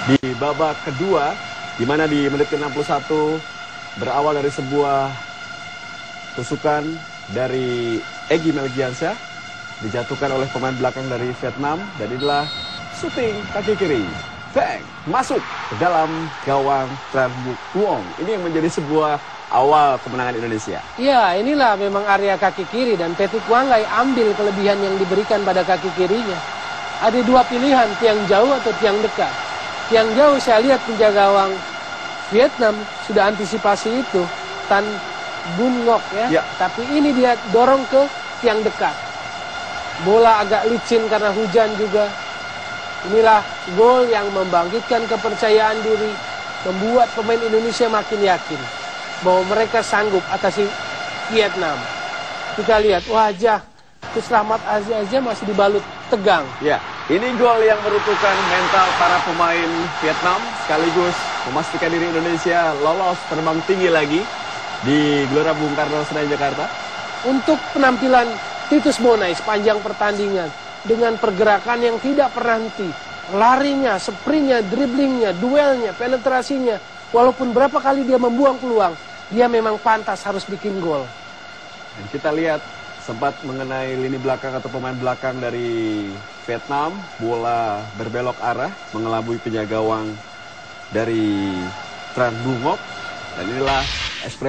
di babak kedua, di mana di menit ke-61 berawal dari sebuah tusukan dari Egy Melgiansyah, dijatuhkan oleh pemain belakang dari Vietnam, dan inilah shooting kaki kiri. Bang, masuk ke dalam gawang Tran Vuong. Ini yang menjadi sebuah awal kemenangan Indonesia. Ya, inilah memang area kaki kiri, dan Pettit Kwangai ambil kelebihan yang diberikan pada kaki kirinya. Ada dua pilihan, tiang jauh atau tiang dekat. Tiang jauh saya lihat penjaga gawang Vietnam sudah antisipasi itu, Tan Bun Ngoc ya. Tapi ini dia dorong ke tiang dekat. Bola agak licin karena hujan juga. Inilah gol yang membangkitkan kepercayaan diri, membuat pemain Indonesia makin yakin bahwa mereka sanggup atasi Vietnam. Kita lihat wajah Kusrahmat Azza masih dibalut tegang. Ya, ini gol yang meruntuhkan mental para pemain Vietnam, sekaligus memastikan diri Indonesia lolos terbang tinggi lagi di Gelora Bung Karno Senayan Jakarta. Untuk penampilan Titus Bonai sepanjang pertandingan, dengan pergerakan yang tidak pernah henti, larinya, sprintnya, dribblingnya, duelnya, penetrasinya, walaupun berapa kali dia membuang peluang, dia memang pantas harus bikin gol. Dan kita lihat sempat mengenai lini belakang atau pemain belakang dari Vietnam, bola berbelok arah mengelabui penjaga gawang dari Tran Vuong, dan inilah ekspresi